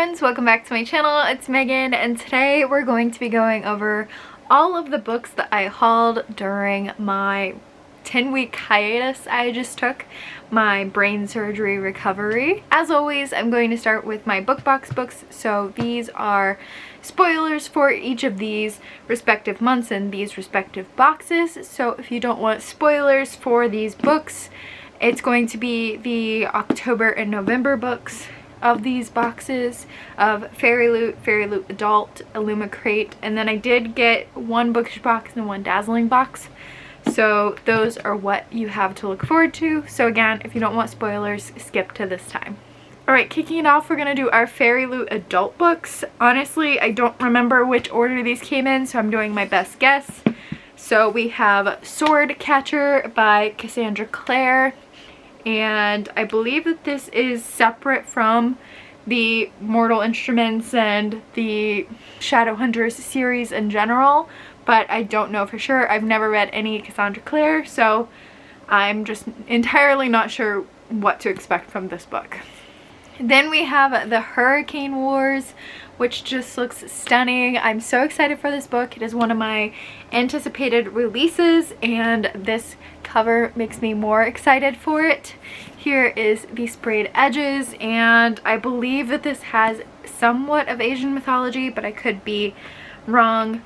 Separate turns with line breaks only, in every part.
friends, welcome back to my channel. It's Megan, and today we're going to be going over all of the books that I hauled during my 10-week hiatus I just took, my brain surgery recovery. As always, I'm going to start with my book box books, so these are spoilers for each of these respective months and these respective boxes. So if you don't want spoilers for these books, it's going to be the October and November books of these boxes of Fairy Loot Adult, Illumicrate, and then I did get one bookish box and one dazzling box. So those are what you have to look forward to. So again, if you don't want spoilers, skip to this time. Alright, kicking it off, we're going to do our Fairy Loot adult books. Honestly, I don't remember which order these came in, so I'm doing my best guess. So we have Sword Catcher by Cassandra Clare. And I believe that this is separate from the Mortal Instruments and the Shadowhunters series in general, but I don't know for sure. I've never read any Cassandra Clare, so I'm just entirely not sure what to expect from this book. Then we have the Hurricane Wars, which just looks stunning. I'm so excited for this book. It is one of my anticipated releases, and this cover makes me more excited for it. Here is the sprayed edges, and I believe that this has somewhat of Asian mythology, but I could be wrong.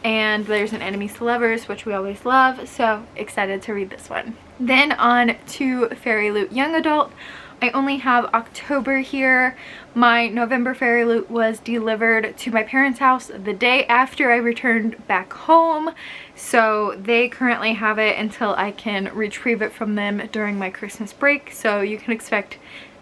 And there's an enemies to lovers, which we always love, so excited to read this one. Then on to Fairy Loot Young Adult. I only have October here. My November Fairy Loot was delivered to my parents' house the day after I returned back home, so they currently have it until I can retrieve it from them during my Christmas break, so you can expect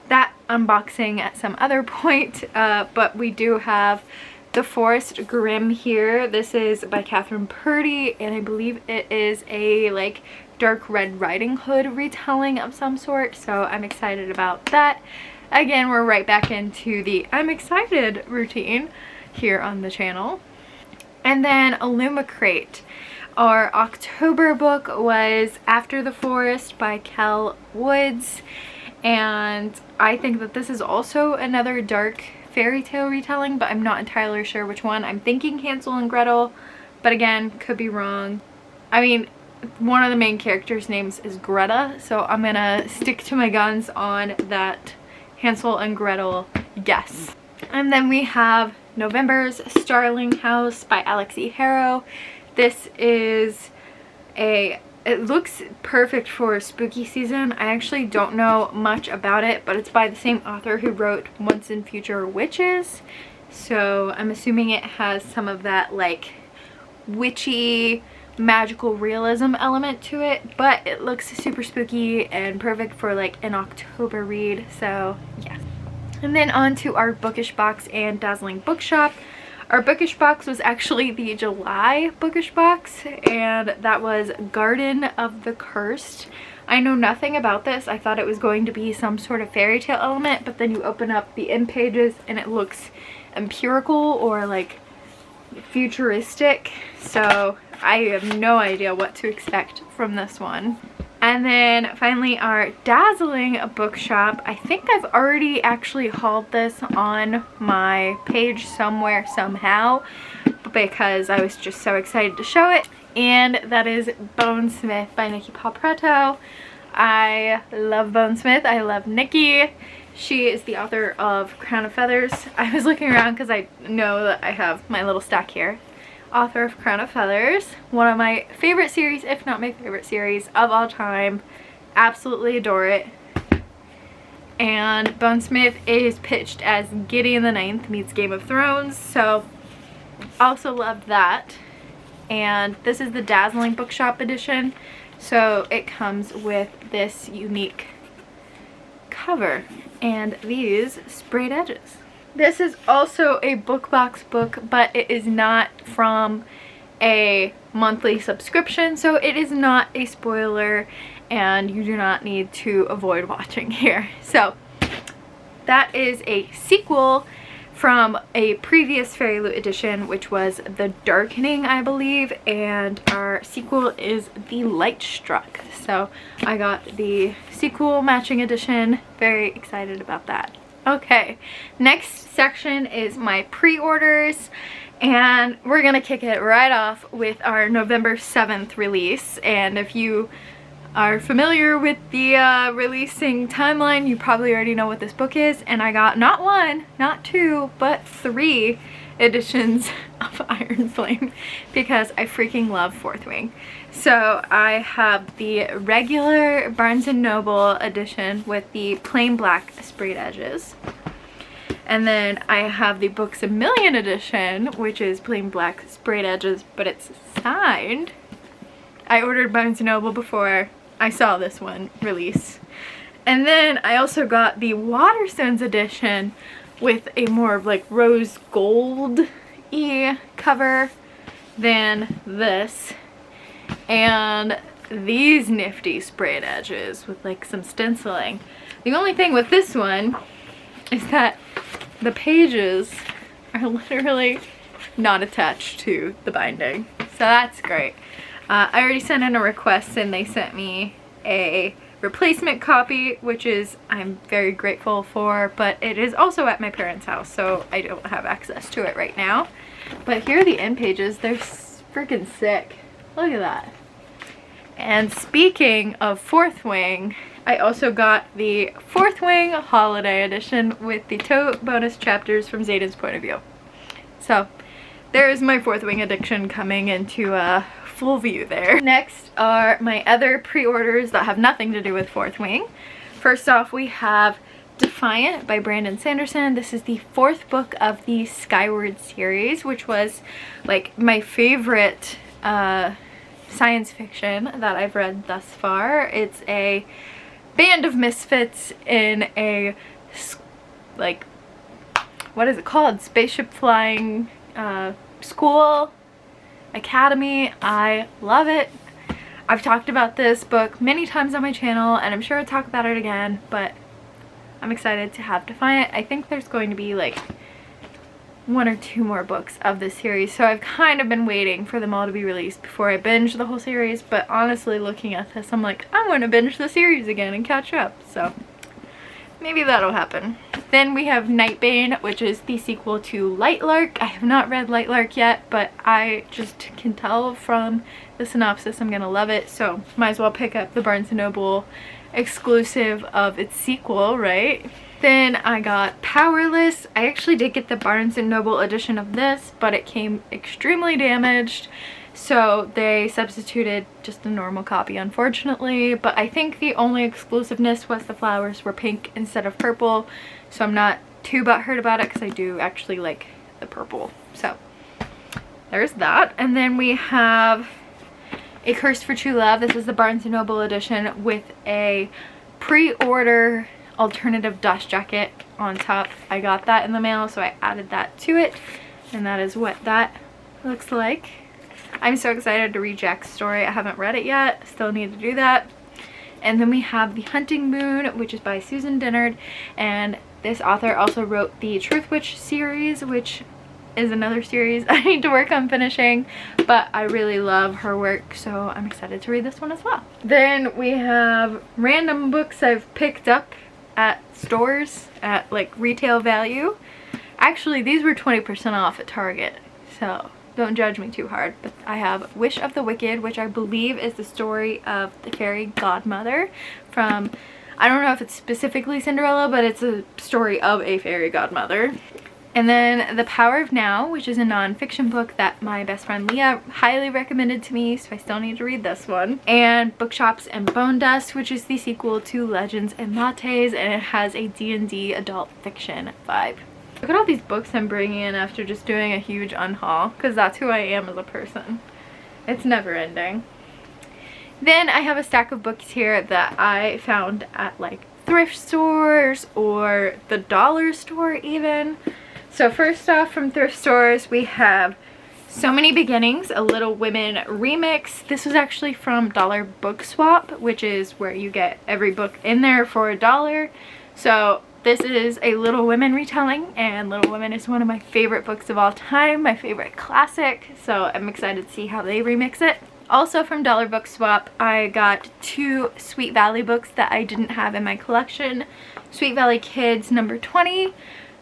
that unboxing at some other point. But we do have The Forest Grimm here. This is by Catherine Purdy, and I believe it is a Dark Red Riding Hood retelling of some sort, so I'm excited about that. Again, we're right back into the I'm excited routine here on the channel. And then Illumicrate. Our October book was After the Forest by Kel Woods, and I think that this is also another dark fairy tale retelling, but I'm not entirely sure which one. I'm thinking Hansel and Gretel, but again, could be wrong. I mean, one of the main characters' names is Greta, so I'm gonna stick to my guns on that Hansel and Gretel guess. And then we have November's Starling House by Alexi Harrow. This is it looks perfect for spooky season. I actually don't know much about it, but it's by the same author who wrote Once and Future Witches, so I'm assuming it has some of that witchy magical realism element to it, but it looks super spooky and perfect for an October read, so yeah. And then on to our bookish box and dazzling bookshop. Our bookish box was actually the July bookish box, and that was Garden of the Cursed. I know nothing about this. I thought it was going to be some sort of fairy tale element, but then you open up the end pages and it looks empirical or futuristic, so I have no idea what to expect from this one. And then finally our dazzling bookshop. I think I've already actually hauled this on my page somewhere somehow because I was just so excited to show it, and that is Bonesmith by Nikki Palpretto. I love Bonesmith. I love Nikki. She is the author of Crown of Feathers. I was looking around because I know that I have my little stack here. Author of Crown of Feathers, one of my favorite series, if not my favorite series of all time. Absolutely adore it. And Bonesmith is pitched as Gideon the Ninth meets Game of Thrones, so also loved that. And this is the Dazzling Bookshop edition, so it comes with this unique cover and these sprayed edges. This is also a book box book, but it is not from a monthly subscription, so it is not a spoiler and you do not need to avoid watching here. So that is a sequel from a previous Fairy Loot edition, which was The Darkening, I believe, and our sequel is The Light Struck. So I got the sequel matching edition. Very excited about that. Okay, next section is my pre-orders, and we're gonna kick it right off with our November 7th release. And if you are familiar with the releasing timeline, you probably already know what this book is. And I got not one, not two, but 3 editions of Iron Flame because I freaking love Fourth Wing. So I have the regular Barnes & Noble edition with the plain black sprayed edges. And then I have the Books A Million edition, which is plain black sprayed edges, but it's signed. I ordered Barnes & Noble before I saw this one release. And then I also got the Waterstones edition with a more of like rose gold-y cover than this. And these nifty sprayed edges with like some stenciling. The only thing with this one is that the pages are literally not attached to the binding. So that's great. I already sent in a request and they sent me a replacement copy, which is I'm very grateful for, but it is also at my parents' house, so I don't have access to it right now. But here are the end pages. They're freaking sick. Look at that. And speaking of Fourth Wing, I also got the Fourth Wing Holiday Edition with the tote bonus chapters from Zayden's point of view. So there's my Fourth Wing addiction coming into full view there. Next are my other pre-orders that have nothing to do with Fourth Wing. First off, we have Defiant by Brandon Sanderson. This is the 4th book of the Skyward series, which was like my favorite science fiction that I've read thus far. It's a band of misfits in a, like, what is it called? Spaceship flying school, academy. I love it. I've talked about this book many times on my channel, and I'm sure I'll talk about it again, but I'm excited to have Defiant. I think there's going to be like 1 or 2 more books of this series, so I've kind of been waiting for them all to be released before I binge the whole series. But honestly, looking at this, I'm like, I want to binge the series again and catch up, so maybe that'll happen. Then we have Nightbane, which is the sequel to Lightlark. I have not read Lightlark yet, but I just can tell from the synopsis I'm gonna love it, so might as well pick up the Barnes & Noble exclusive of its sequel, right? Then I got Powerless. I actually did get the Barnes & Noble edition of this, but it came extremely damaged, so they substituted just a normal copy, unfortunately. But I think the only exclusiveness was the flowers were pink instead of purple, so I'm not too butthurt about it because I do actually like the purple. So there's that. And then we have A Curse for True Love. This is the Barnes & Noble edition with a pre-order alternative dust jacket on top. I got that in the mail, so I added that to it, and that is what that looks like. I'm so excited to read Jack's story. I haven't read it yet, still need to do that. And then we have The Hunting Moon, which is by Susan Dennard, and this author also wrote the Truth Witch series, which is another series I need to work on finishing, but I really love her work, so I'm excited to read this one as well. Then we have random books I've picked up at stores at like retail value. Actually, these were 20% off at Target, so don't judge me too hard. But I have Wish of the Wicked, which I believe is the story of the fairy godmother from, I don't know if it's specifically Cinderella, but it's a story of a fairy godmother. And then The Power of Now, which is a non-fiction book that my best friend Leah highly recommended to me, so I still need to read this one. And Bookshops and Bone Dust, which is the sequel to Legends and Lattes, and it has a D&D adult fiction vibe. Look at all these books I'm bringing in after just doing a huge unhaul, because that's who I am as a person. It's never ending. Then I have a stack of books here that I found at like thrift stores or the dollar store even. So first off, from thrift stores, we have So Many Beginnings, a Little Women remix. This was actually from Dollar Book Swap, which is where you get every book in there for $1. So this is a Little Women retelling, and Little Women is one of my favorite books of all time, my favorite classic. So I'm excited to see how they remix it. Also from Dollar Book Swap, I got 2 Sweet Valley books that I didn't have in my collection. Sweet Valley Kids number 20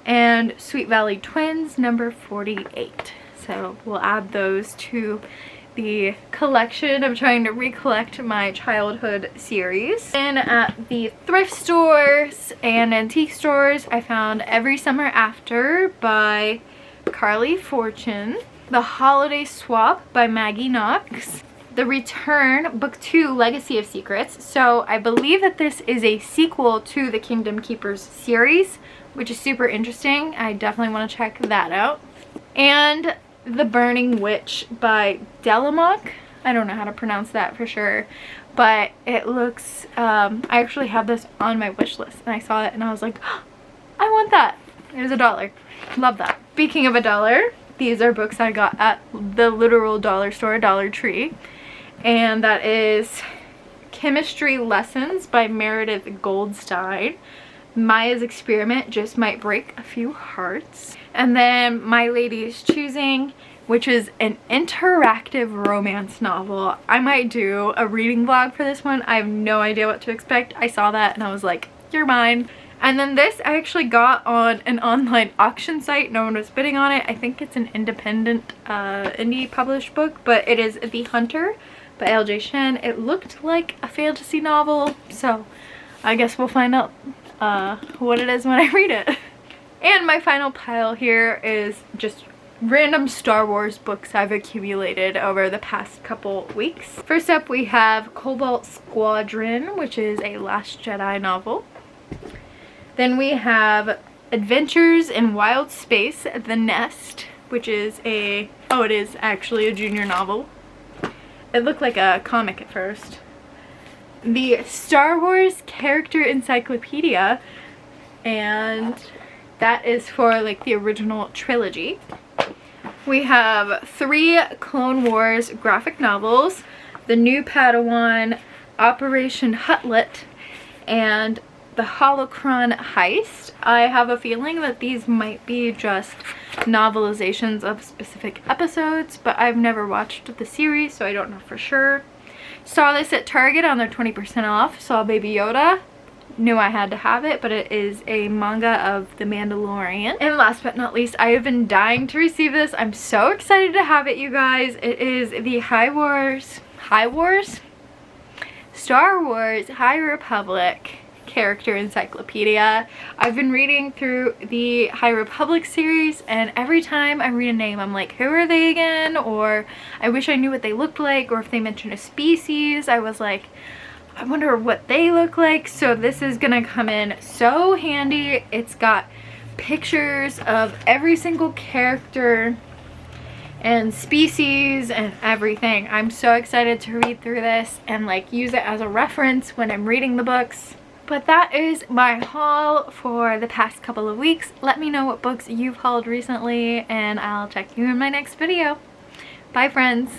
and Sweet Valley Twins number 48. So we'll add those to the collection. I'm trying to recollect my childhood series. And at the thrift stores and antique stores, I found Every Summer After by Carly Fortune, The Holiday Swap by Maggie Knox, The Return, Book 2, Legacy of Secrets. So I believe that this is a sequel to the Kingdom Keepers series, which is super interesting. I definitely want to check that out. And The Burning Witch by Delamock. I don't know how to pronounce that for sure, but it looks, I actually have this on my wish list, and I saw it and I was like, oh, I want that. It was $1. Love that. Speaking of $1, these are books I got at the literal dollar store, Dollar Tree, and that is Chemistry Lessons by Meredith Goldstein. Maya's Experiment Just Might Break a Few Hearts. And then My Lady's Choosing, which is an interactive romance novel. I might do a reading vlog for this one. I have no idea what to expect. I saw that and I was like, you're mine. And then this I actually got on an online auction site. No one was bidding on it. I think it's an independent indie published book, but it is The Hunter by L.J. Shen. It looked like a fantasy novel, so I guess we'll find out what it is when I read it. And my final pile here is just random Star Wars books I've accumulated over the past couple weeks. First up, we have Cobalt Squadron, which is a Last Jedi novel. Then we have Adventures in Wild Space, The Nest, which is it is actually a junior novel. It looked like a comic at first. The Star Wars Character Encyclopedia, and that is for like the original trilogy. We have 3 Clone Wars graphic novels, The New Padawan, Operation Hutlet, and The Holocron Heist. I have a feeling that these might be just novelizations of specific episodes, but I've never watched the series, so I don't know for sure. Saw this at Target on their 20% off. Saw Baby Yoda. Knew I had to have it, but it is a manga of The Mandalorian. And last but not least, I have been dying to receive this. I'm so excited to have it, you guys. It is the Star Wars High Republic Character Encyclopedia. I've been reading through the High Republic series, and every time I read a name I'm like, who are they again? Or I wish I knew what they looked like, or if they mention a species I was like, I wonder what they look like. So this is gonna come in so handy. It's got pictures of every single character and species and everything. I'm so excited to read through this and like use it as a reference when I'm reading the books. But that is my haul for the past couple of weeks. Let me know what books you've hauled recently, and I'll check you in my next video. Bye, friends.